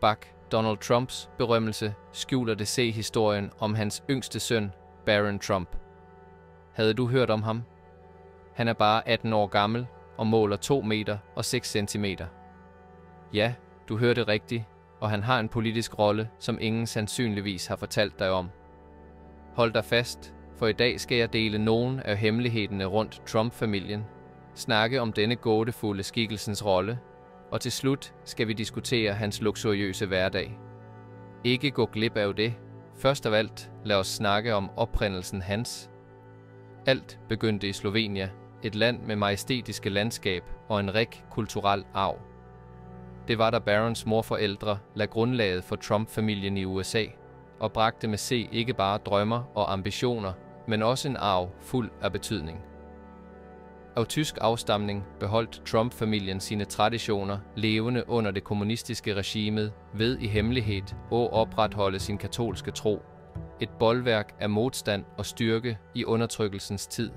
bak Donald Trumps berømmelse skjuler det se historien om hans yngste søn, Barron Trump. Havde du hørt om ham? Han er bare 18 år gammel og måler 2 meter og 6 centimeter. Ja, du hørte rigtigt, og han har en politisk rolle, som ingen sandsynligvis har fortalt dig om. Hold dig fast, for i dag skal jeg dele nogle af hemmelighederne rundt Trump-familien, snakke om denne gådefulde skikkelsens rolle, og til slut skal vi diskutere hans luksuriøse hverdag. Ikke gå glip af det. Først af alt, lad os snakke om oprindelsen hans. Alt begyndte i Slovenia, et land med majestætiske landskab og en rig kulturel arv. Det var da Barrons morforældre lagde grundlaget for Trump-familien i USA, og bragte med sig ikke bare drømmer og ambitioner, men også en arv fuld af betydning. Af tysk afstamning beholdt Trump-familien sine traditioner levende under det kommunistiske regime ved i hemmelighed at opretholde sin katolske tro. Et bolværk af modstand og styrke i undertrykkelsens tid.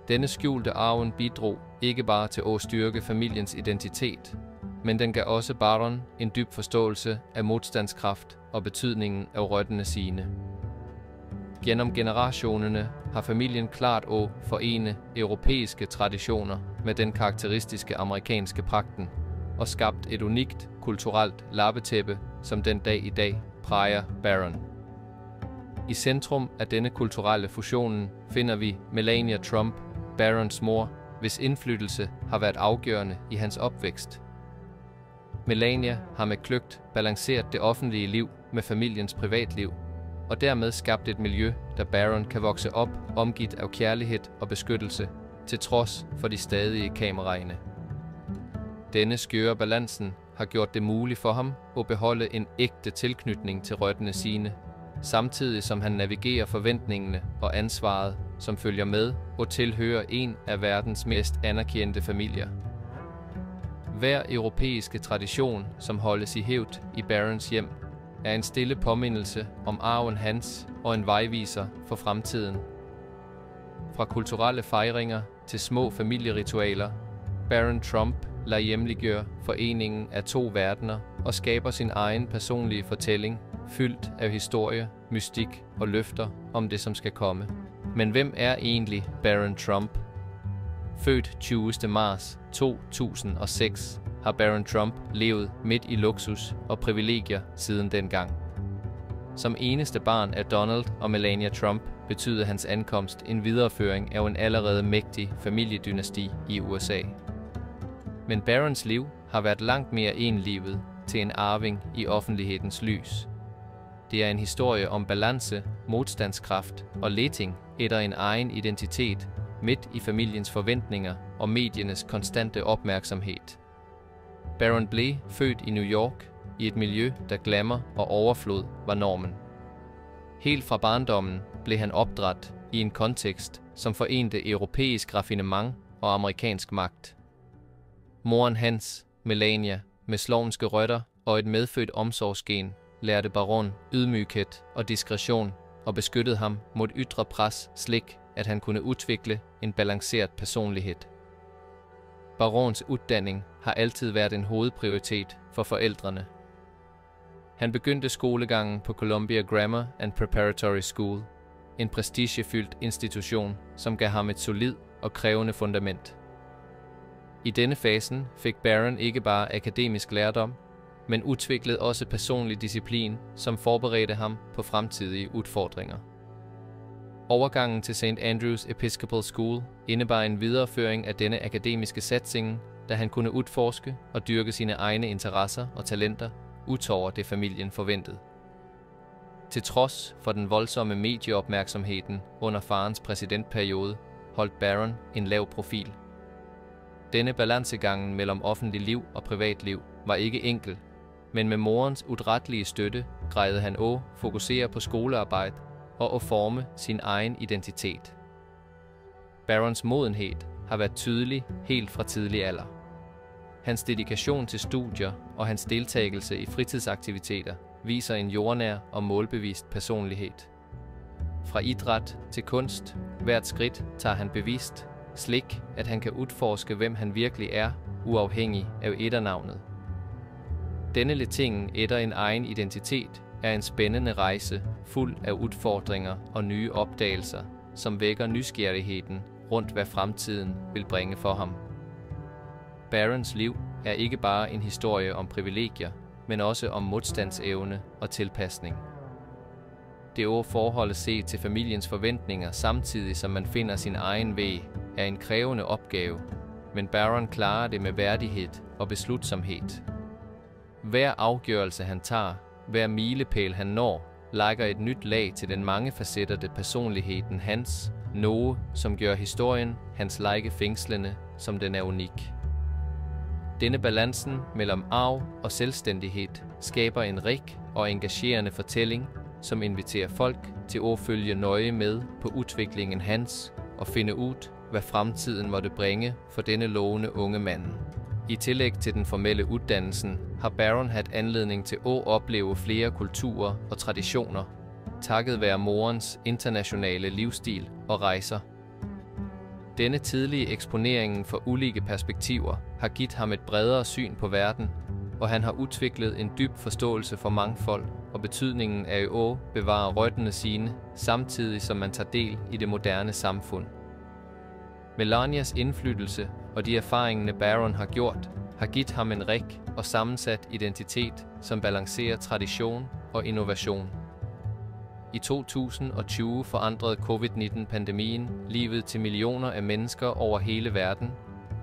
Denne skjulte arven bidrog ikke bare til at styrke familiens identitet, men den gav også Barron en dyb forståelse af modstandskraft og betydningen af røttene sine. Gennem generationerne har familien klart at forene europæiske traditioner med den karakteristiske amerikanske pragten og skabt et unikt kulturelt lappetæppe, som den dag i dag præger Barron. I centrum af denne kulturelle fusionen finder vi Melania Trump, Barrons mor, hvis indflydelse har været afgørende i hans opvækst. Melania har med kløgt balanceret det offentlige liv med familiens privatliv, og dermed skabt et miljø, der Barron kan vokse op omgivet af kærlighed og beskyttelse, til trods for de stadige kameraerne. Denne skøre balancen har gjort det muligt for ham at beholde en ægte tilknytning til røttene sine, samtidig som han navigerer forventningene og ansvaret, som følger med og tilhører en af verdens mest anerkendte familier. Hver europæiske tradition, som holdes i hævd i Barrons hjem, er en stille påmindelse om arven hans og en vejviser for fremtiden. Fra kulturelle fejringer til små familieritualer, Barron Trump lader hjemliggøre foreningen af 2 verdener og skaber sin egen personlige fortælling, fyldt af historie, mystik og løfter om det, som skal komme. Men hvem er egentlig Barron Trump? Født 20. marts 2006 har Barron Trump levet midt i luksus og privilegier siden dengang. Som eneste barn af Donald og Melania Trump betyder hans ankomst en videreføring af en allerede mægtig familiedynasti i USA. Men Barrons liv har været langt mere enlivet til en arving i offentlighedens lys. Det er en historie om balance, modstandskraft og leting efter en egen identitet midt i familiens forventninger og mediernes konstante opmærksomhed. Barron blev født i New York i et miljø, der glamour og overflod var normen. Helt fra barndommen blev han opdraget i en kontekst, som forenede europæisk raffinement og amerikansk magt. Moren hans, Melania, med slovenske rødder og et medfødt omsorgsgen, lærte Baron ydmyghed og diskretion og beskyttede ham mod ydre pres slik, at han kunne udvikle en balanceret personlighed. Barons uddannelse har altid været en hovedprioritet for forældrene. Han begyndte skolegangen på Columbia Grammar and Preparatory School, en prestigefyldt institution, som gav ham et solid og krævende fundament. I denne fasen fik Barron ikke bare akademisk lærdom, men udviklede også personlig disciplin, som forberedte ham på fremtidige udfordringer. Overgangen til St. Andrews Episcopal School indebar en videreføring af denne akademiske satsning, da han kunne udforske og dyrke sine egne interesser og talenter, udover det familien forventede. Til trods for den voldsomme medieopmærksomheden under farens præsidentperiode, holdt Barron en lav profil. Denne balancegangen mellem offentlig liv og privatliv var ikke enkel, men med morens udrættelige støtte grejede han at fokusere på skolearbejde og at forme sin egen identitet. Barrons modenhed har været tydelig helt fra tidlig alder. Hans dedikation til studier og hans deltagelse i fritidsaktiviteter viser en jordnær og målbevidst personlighed. Fra idræt til kunst, hvert skridt tager han bevidst, slik at han kan udforske, hvem han virkelig er, uafhængig af etternavnet. Denne letingen etter en egen identitet er en spændende rejse, fuld af udfordringer og nye opdagelser, som vækker nysgerrigheden rundt hvad fremtiden vil bringe for ham. Barrons liv er ikke bare en historie om privilegier, men også om modstandsevne og tilpasning. Det at forholde sig til familiens forventninger samtidig som man finder sin egen vej, er en krævende opgave, men Barron klarer det med værdighed og beslutsomhed. Hver afgørelse han tager, hver milepæl han når, lægger et nyt lag til den mangefacettede personligheden hans, noget som gør historien hans like fængslende, som den er unik. Denne balancen mellem arv og selvstændighed skaber en rig og engagerende fortælling, som inviterer folk til at følge nøje med på udviklingen hans og finde ud, hvad fremtiden måtte bringe for denne lovende unge mand. I tillæg til den formelle uddannelsen har Barron haft anledning til at opleve flere kulturer og traditioner, takket være morens internationale livsstil og rejser. Denne tidlige eksponering for ulike perspektiver har givet ham et bredere syn på verden, og han har udviklet en dyb forståelse for mangfold og betydningen af at bevare rødderne sine, samtidig som man tager del i det moderne samfund. Melanias indflydelse og de erfaringer Barron har gjort, har givet ham en rig og sammensat identitet, som balancerer tradition og innovation. I 2020 forandrede COVID-19-pandemien livet til millioner af mennesker over hele verden,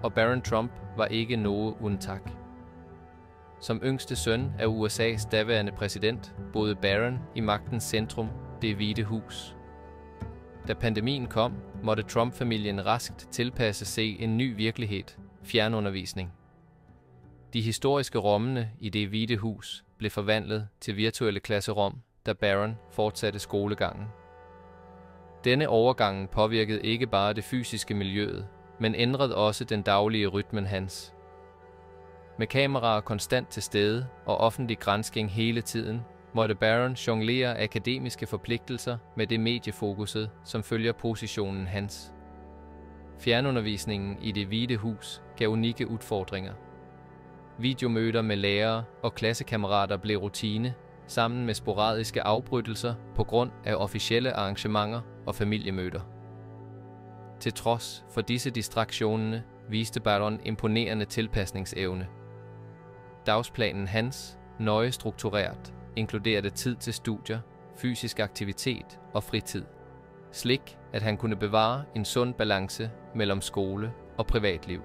og Barron Trump var ikke noget undtag. Som yngste søn af USA's daværende præsident boede Barron i magtens centrum, Det Hvide Hus. Da pandemien kom, måtte Trump-familien raskt tilpasse sig en ny virkelighed, fjernundervisning. De historiske rummene i Det Hvide Hus blev forvandlet til virtuelle klasserum, da Barron fortsatte skolegangen. Denne overgang påvirkede ikke bare det fysiske miljøet, men ændrede også den daglige rytmen hans. Med kameraer konstant til stede og offentlig gransking hele tiden, måtte Barron jonglere akademiske forpligtelser med det mediefokuset, som følger positionen hans. Fjernundervisningen i Det Hvide Hus gav unikke udfordringer. Videomøder med lærere og klassekammerater blev rutine, sammen med sporadiske afbrydelser på grund af officielle arrangementer og familiemøder. Til trods for disse distraktionerne viste Barron imponerende tilpasningsevne. Dagsplanen hans, nøje struktureret, inkluderede tid til studier, fysisk aktivitet og fritid, slik at han kunne bevare en sund balance mellem skole og privatliv.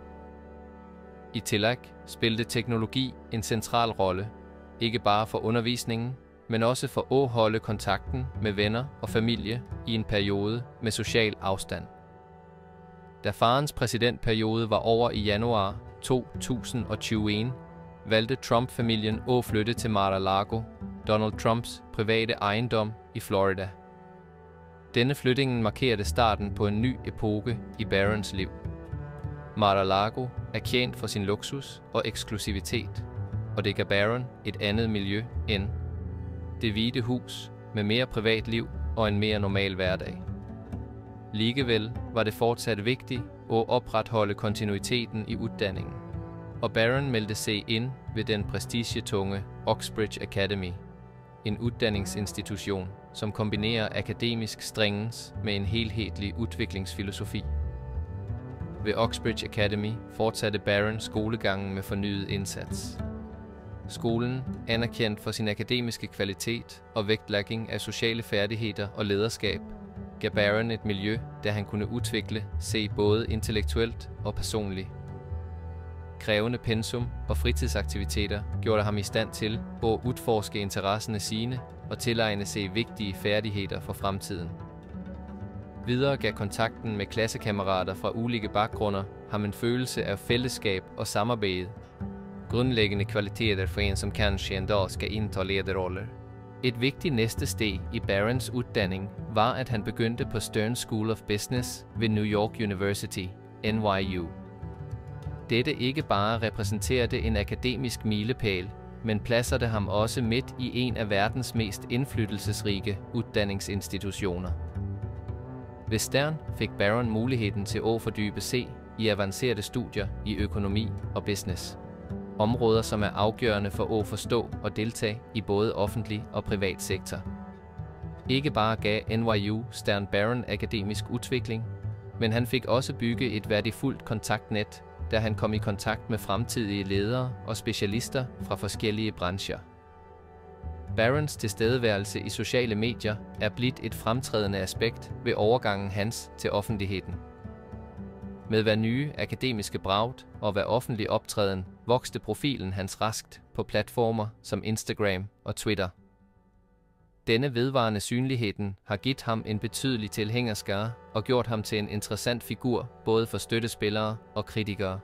I tillæg spillede teknologi en central rolle, ikke bare for undervisningen, men også for at holde kontakten med venner og familie i en periode med social afstand. Da farens præsidentperiode var over i januar 2021, valgte Trump-familien at flytte til Mar-a-Lago, Donald Trumps private ejendom i Florida. Denne flytningen markerede starten på en ny epoke i Barrons liv. Mar-a-Lago er kendt for sin luksus og eksklusivitet, og det gav Barron et andet miljø end Det Hvide Hus med mere privatliv og en mere normal hverdag. Ligevel var det fortsat vigtigt at opretholde kontinuiteten i uddannelsen, og Barron meldte sig ind ved den prestigetunge Oxbridge Academy, en uddannelsesinstitution, som kombinerer akademisk strengens med en helhetlig udviklingsfilosofi. Ved Oxbridge Academy fortsatte Barron skolegangen med fornyet indsats. Skolen, anerkendt for sin akademiske kvalitet og vægtlægning af sociale færdigheder og lederskab, gav Barron et miljø, der han kunne udvikle sig både intellektuelt og personligt. Krævende pensum og fritidsaktiviteter gjorde ham i stand til at udforske interesserne sine og tilegne sig vigtige færdigheder for fremtiden. Videre gav kontakten med klassekammerater fra ulike baggrunde ham en følelse af fællesskab og samarbejde, grundlæggende kvaliteter for en som kanskje en dag skal indtage lederroller. Et vigtigt næste steg i Barrons uddannelse var, at han begyndte på Stern School of Business ved New York University, NYU. Dette ikke bare repræsenterede en akademisk milepæl, men placerede ham også midt i en af verdens mest indflydelsesrige uddannelsesinstitutioner. Ved Stern fik Barron muligheden til at fordybe sig i avancerede studier i økonomi og business. områder som er afgørende for at forstå og deltage i både offentlig og privat sektor. Ikke bare gav NYU Stern Barron akademisk udvikling, men han fik også bygget et værdifuldt kontaktnet, da han kom i kontakt med fremtidige ledere og specialister fra forskellige brancher. Barrons tilstedeværelse i sociale medier er blivet et fremtrædende aspekt ved overgangen hans til offentligheden. Med hver nye akademiske bragd og hver offentlig optræden voksede profilen hans raskt på platformer som Instagram og Twitter. Denne vedvarende synligheden har givet ham en betydelig tilhængerskare og gjort ham til en interessant figur både for støttespillere og kritikere.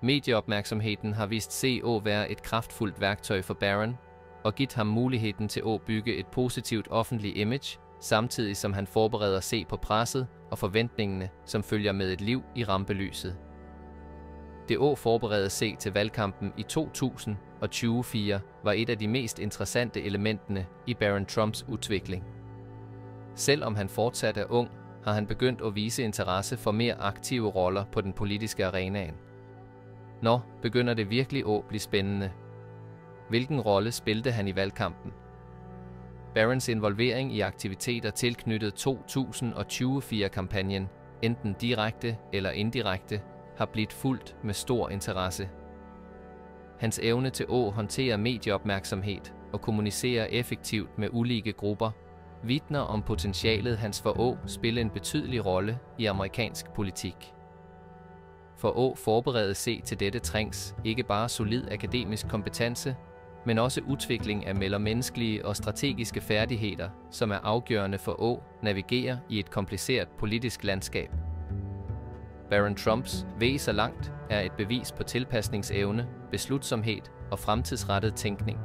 Medieopmærksomheden har vist sig at være et kraftfuldt værktøj for Barron og givet ham muligheden til at bygge et positivt offentligt image, samtidig som han forbereder sig på presset og forventningene, som følger med et liv i rampelyset. Det at forberede sig til valgkampen i 2024 var et af de mest interessante elementerne i Barron Trumps udvikling. Selvom han fortsat er ung, har han begyndt at vise interesse for mere aktive roller på den politiske arenaen. Nå, begynder det virkelig at blive spændende. Hvilken rolle spillede han i valgkampen? Barrons involvering i aktiviteter tilknyttet 2024-kampagnen, enten direkte eller indirekte, har blivet fulgt med stor interesse. Hans evne til at håndtere medieopmærksomhed og kommunicere effektivt med ulike grupper vidner om potentialet hans for at spille en betydelig rolle i amerikansk politik. For at forberede sig til dette trængs ikke bare solid akademisk kompetence, men også udvikling af mellemmenneskelige og strategiske færdigheder, som er afgørende for at navigere i et kompliceret politisk landskab. Barron Trumps vej så langt er et bevis på tilpasningsevne, beslutsomhed og fremtidsrettet tænkning.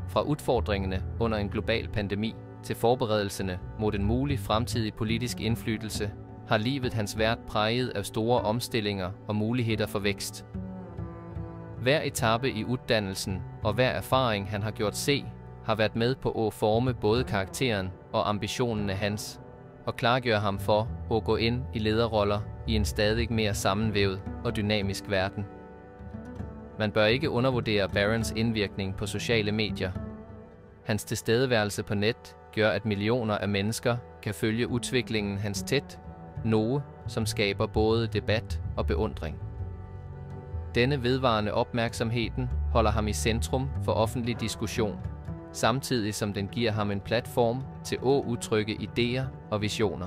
Fra udfordringerne under en global pandemi til forberedelserne mod en mulig fremtidig politisk indflydelse, har livet hans været præget af store omstillinger og muligheder for vækst. Hver etape i uddannelsen og hver erfaring, han har gjort sig, har været med på at forme både karakteren og ambitionerne hans, og klargøre ham for at gå ind i lederroller i en stadig mere sammenvævet og dynamisk verden. Man bør ikke undervurdere Barrons indvirkning på sociale medier. Hans tilstedeværelse på net gør, at millioner af mennesker kan følge udviklingen hans tæt, noget som skaber både debat og beundring. Denne vedvarende opmærksomheden holder ham i centrum for offentlig diskussion, samtidig som den giver ham en platform til at udtrykke idéer og visioner.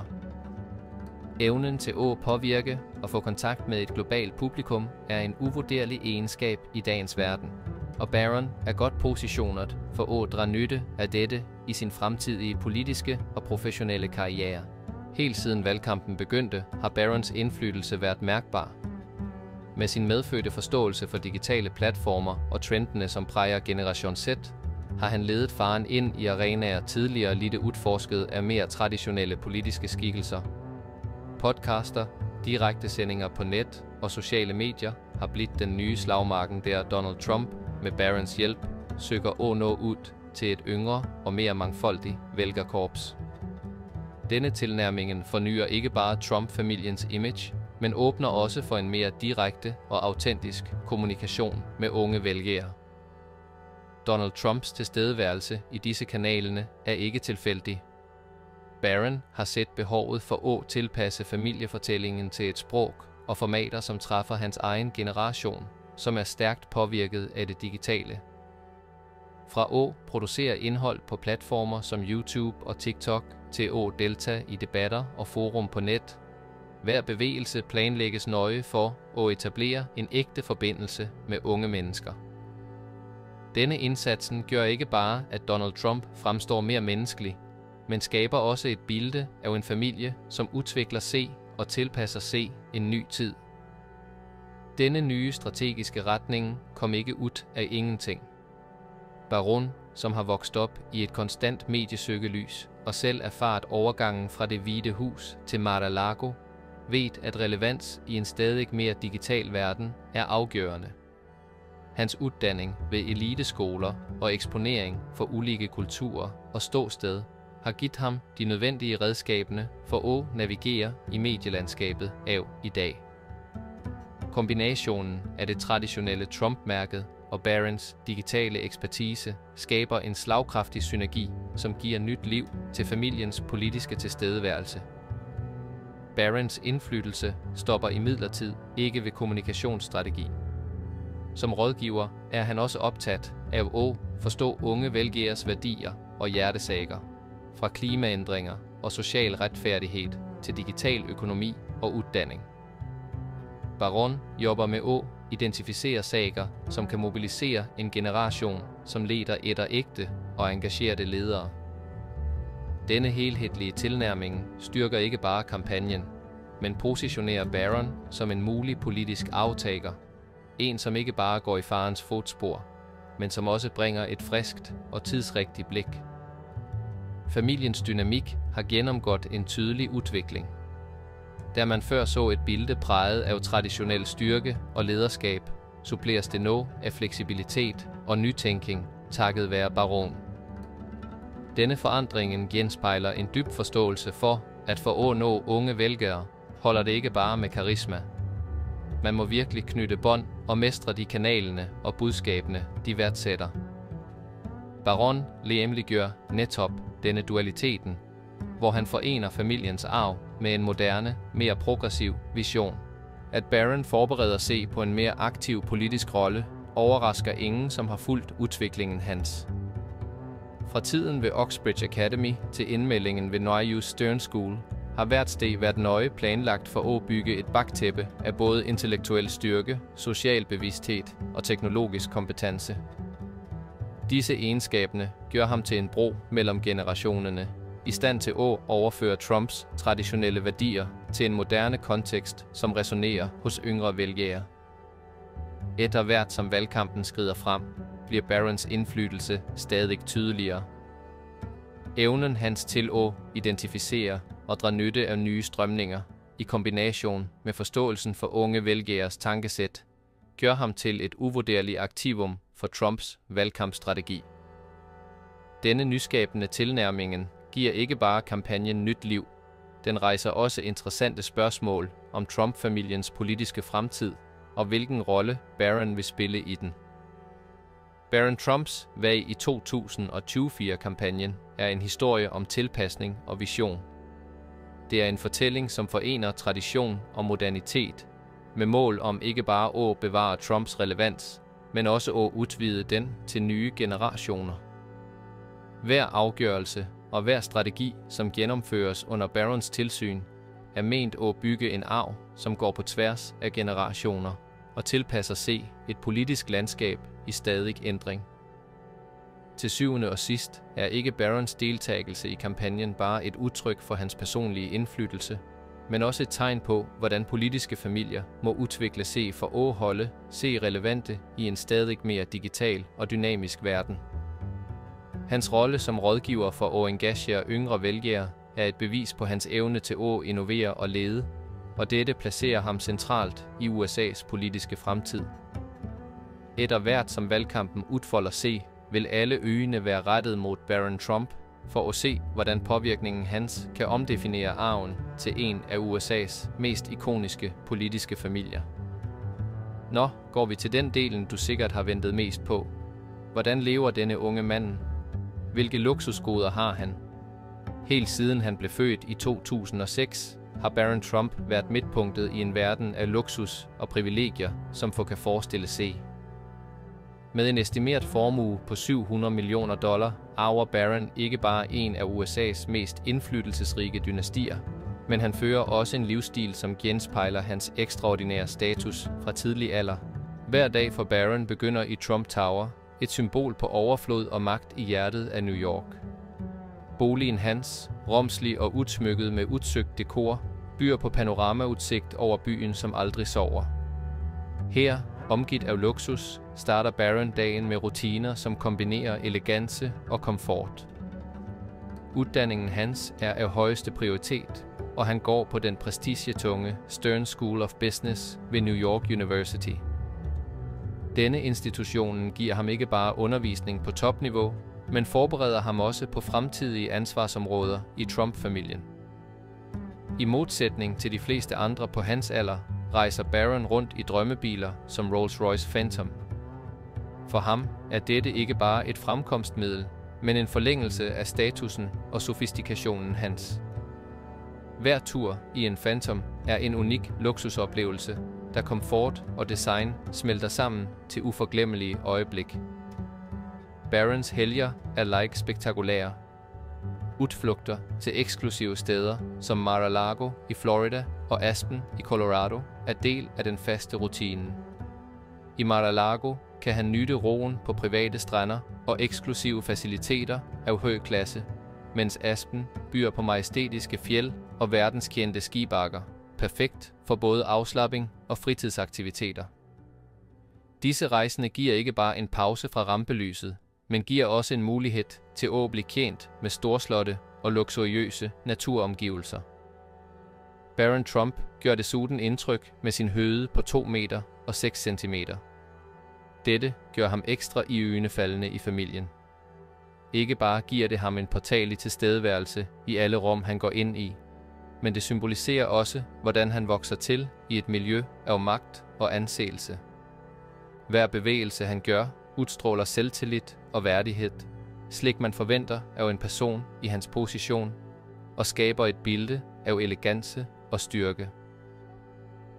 Evnen til at påvirke og få kontakt med et globalt publikum er en uvurderlig egenskab i dagens verden, og Barron er godt positioneret for at drage nytte af dette i sin fremtidige politiske og professionelle karriere. Helt siden valgkampen begyndte, har Barrons indflydelse været mærkbar. Med sin medfødte forståelse for digitale platformer og trendene, som præger Generation Z, har han ledet faren ind i arenaer tidligere lidt udforsket af mere traditionelle politiske skikkelser. Podcaster, direkte sendinger på net og sociale medier har blivet den nye slagmarken, der Donald Trump med Barrons hjælp søger at nå ud til et yngre og mere mangfoldigt vælgerkorps. Denne tilnærmingen fornyer ikke bare Trump-familiens image, men åbner også for en mere direkte og autentisk kommunikation med unge vælgere. Donald Trumps tilstedeværelse i disse kanalerne er ikke tilfældig. Barron har set behovet for at tilpasse familiefortællingen til et sprog og formater, som træffer hans egen generation, som er stærkt påvirket af det digitale. Fra at producere indhold på platformer som YouTube og TikTok til at deltage i debatter og forum på net. Hver bevægelse planlægges nøje for at etablere en ægte forbindelse med unge mennesker. Denne indsatsen gør ikke bare, at Donald Trump fremstår mere menneskelig, men skaber også et billede af en familie, som udvikler sig og tilpasser sig en ny tid. Denne nye strategiske retning kom ikke ud af ingenting. Barron, som har vokset op i et konstant mediesøgelys og selv erfaret overgangen fra Det Hvide Hus til Mar-a-Lago, ved, at relevans i en stadig mere digital verden er afgørende. Hans uddanning ved eliteskoler og eksponering for ulike kulturer og ståsted har givet ham de nødvendige redskaberne for at navigere i medielandskabet af i dag. Kombinationen af det traditionelle Trump-mærket og Barrons digitale ekspertise skaber en slagkraftig synergi, som giver nyt liv til familiens politiske tilstedeværelse. Barrons indflydelse stopper imidlertid ikke ved kommunikationsstrategi. Som rådgiver er han også optaget af at forstå unge vælgeres værdier og hjertesager, fra klimaændringer og social retfærdighed til digital økonomi og uddanning. Barron jobber med at identificere sager, som kan mobilisere en generation, som leder efter ægte og engagerede ledere. Denne helhetlige tilnærming styrker ikke bare kampagnen, men positionerer Barron som en mulig politisk aftager, en som ikke bare går i farens fodspor, men som også bringer et friskt og tidsrigtigt blik. Familiens dynamik har gennemgået en tydelig udvikling. Der man før så et billede præget af traditionel styrke og lederskab, suppleres det nu af fleksibilitet og nytænking takket være Barron. Denne forandring genspejler en dyb forståelse for, at for at nå unge vælgere holder det ikke bare med karisma. Man må virkelig knytte bånd og mestre de kanalerne og budskabene, de værdsætter. Barron legemliggør netop denne dualiteten, hvor han forener familiens arv med en moderne, mere progressiv vision. At Barron forbereder sig på en mere aktiv politisk rolle, overrasker ingen, som har fulgt udviklingen hans. Fra tiden ved Oxbridge Academy til indmeldingen ved NYU Stern School har hvert steg været nøje planlagt for at bygge et baktæppe af både intellektuel styrke, social bevidsthed og teknologisk kompetence. Disse egenskaber gør ham til en bro mellem generationerne, i stand til at overføre Trumps traditionelle værdier til en moderne kontekst, som resonerer hos yngre vælgere. Efter hvert som valgkampen skrider frem, bliver Barrons indflydelse stadig tydeligere. Evnen hans til at identificere og drage nytte af nye strømninger, i kombination med forståelsen for unge vælgeres tankesæt, gør ham til et uvurderligt aktivum for Trumps valgkampstrategi. Denne nyskabende tilnærmingen giver ikke bare kampagnen nyt liv, den rejser også interessante spørgsmål om Trump-familiens politiske fremtid og hvilken rolle Barron vil spille i den. Barron Trumps valg i 2024-kampagnen er en historie om tilpasning og vision. Det er en fortælling, som forener tradition og modernitet, med mål om ikke bare at bevare Trumps relevans, men også at udvide den til nye generationer. Hver afgørelse og hver strategi, som gennemføres under Barrons tilsyn, er ment at bygge en arv, som går på tværs af generationer og tilpasser sig et politisk landskab i stadig ændring. Til syvende og sidst er ikke Barrons deltagelse i kampagnen bare et udtryk for hans personlige indflydelse, men også et tegn på, hvordan politiske familier må udvikle sig for at holde sig relevante i en stadig mere digital og dynamisk verden. Hans rolle som rådgiver for at engagere yngre vælgere er et bevis på hans evne til at innovere og lede, og dette placerer ham centralt i USA's politiske fremtid. Efter hvert som valgkampen udfolder sig, vil alle øjne være rettet mod Barron Trump for at se, hvordan påvirkningen hans kan omdefinere arven til en af USA's mest ikoniske politiske familier. Nå, går vi til den delen, du sikkert har ventet mest på. Hvordan lever denne unge mand? Hvilke luksusgoder har han? Helt siden han blev født i 2006, har Barron Trump været midtpunktet i en verden af luksus og privilegier, som få kan forestille sig. Med en estimeret formue på $700 millioner arver Barron ikke bare en af USA's mest indflydelsesrige dynastier, men han fører også en livsstil, som genspejler hans ekstraordinære status fra tidlig alder. Hver dag for Barron begynder i Trump Tower, et symbol på overflod og magt i hjertet af New York. Boligen hans, romslig og udsmykket med udsøgt dekor, byder på panoramaudsigt over byen, som aldrig sover. Her, omgivet af luksus, starter Barron dagen med rutiner, som kombinerer elegance og komfort. Uddannelsen hans er af højeste prioritet, og han går på den prestigetunge Stern School of Business ved New York University. Denne institution giver ham ikke bare undervisning på topniveau, men forbereder ham også på fremtidige ansvarsområder i Trump-familien. I modsætning til de fleste andre på hans alder, rejser Barron rundt i drømmebiler som Rolls-Royce Phantom. For ham er dette ikke bare et fremkomstmiddel, men en forlængelse af statusen og sofistikationen hans. Hver tur i en Phantom er en unik luksusoplevelse, da komfort og design smelter sammen til uforglemmelige øjeblik. Barrons helger er like spektakulære. Udflugter til eksklusive steder som Mar-a-Lago i Florida og Aspen i Colorado er del af den faste rutinen. I Mar-a-Lago kan han nyde roen på private strande og eksklusive faciliteter af høj klasse, mens Aspen byder på majestætiske fjeld og verdenskendte skibakker, perfekt for både afslapping og fritidsaktiviteter. Disse rejsende giver ikke bare en pause fra rampelyset, men giver også en mulighed til at blive tjent med storslotte og luksuriøse naturomgivelser. Barron Trump gør desuden indtryk med sin højde på 2 meter og 6 centimeter. Dette gør ham ekstra iøjnefaldende i familien. Ikke bare giver det ham en påtagelig tilstedeværelse i alle rum, han går ind i, men det symboliserer også, hvordan han vokser til i et miljø af magt og anseelse. Hver bevægelse, han gør, udstråler selvtillid og værdighed, slik man forventer af en person i hans position, og skaber et billede af elegance og styrke.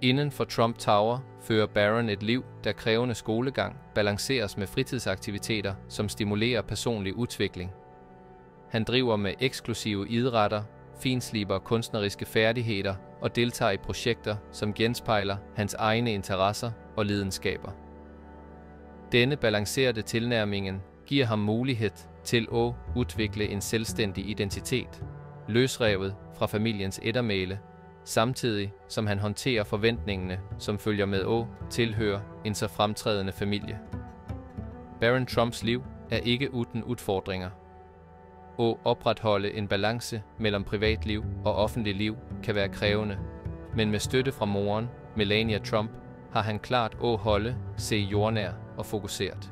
Inden for Trump Tower fører Barron et liv, der krævende skolegang balanceres med fritidsaktiviteter, som stimulerer personlig udvikling. Han driver med eksklusive idrætter, finsliber kunstneriske færdigheder og deltager i projekter, som genspejler hans egne interesser og lidenskaber. Denne balancerede tilnærmingen giver ham mulighed til at udvikle en selvstændig identitet, løsrevet fra familiens ettermæle, samtidig som han håndterer forventningene, som følger med at tilhøre en så fremtrædende familie. Barron Trumps liv er ikke uden udfordringer. At opretholde en balance mellem privatliv og offentlig liv kan være krævende, men med støtte fra moren, Melania Trump, har han klart at holde sig jordnær og fokuseret.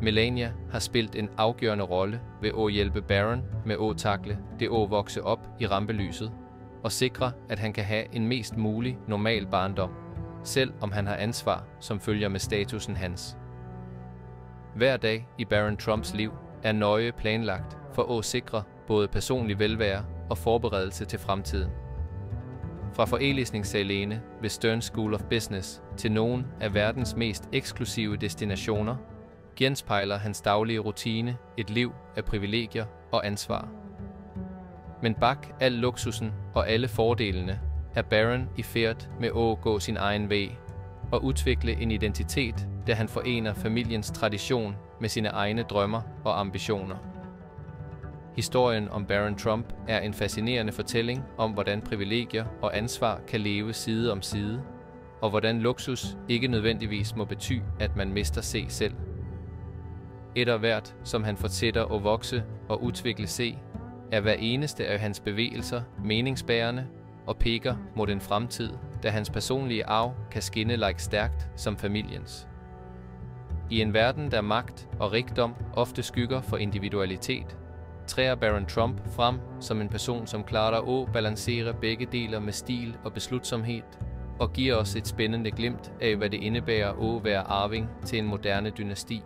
Melania har spillet en afgørende rolle ved at hjælpe Barron med at takle det at vokse op i rampelyset og sikre, at han kan have en mest mulig normal barndom, selv om han har ansvar, som følger med statusen hans. Hver dag i Barron Trumps liv er nøje planlagt for at sikre både personlig velvære og forberedelse til fremtiden. Fra forelæsningssalene ved Stern School of Business til nogle af verdens mest eksklusive destinationer, genspejler hans daglige rutine et liv af privilegier og ansvar. Men bak al luksusen og alle fordelene er Barron i færd med at gå sin egen vej og udvikle en identitet, der han forener familiens tradition med sine egne drømmer og ambitioner. Historien om Barron Trump er en fascinerende fortælling om, hvordan privilegier og ansvar kan leve side om side, og hvordan luksus ikke nødvendigvis må betyde, at man mister sig selv. Et af hvert, som han fortsætter at vokse og udvikle sig, er hver eneste af hans bevægelser meningsbærende og peger mod en fremtid, da hans personlige arv kan skinne like stærkt som familiens. I en verden, der magt og rigdom ofte skygger for individualitet, træder Barron Trump frem som en person, som klarer at balancere begge dele med stil og beslutsomhed, og giver os et spændende glimt af, hvad det indebærer at være arving til en moderne dynasti.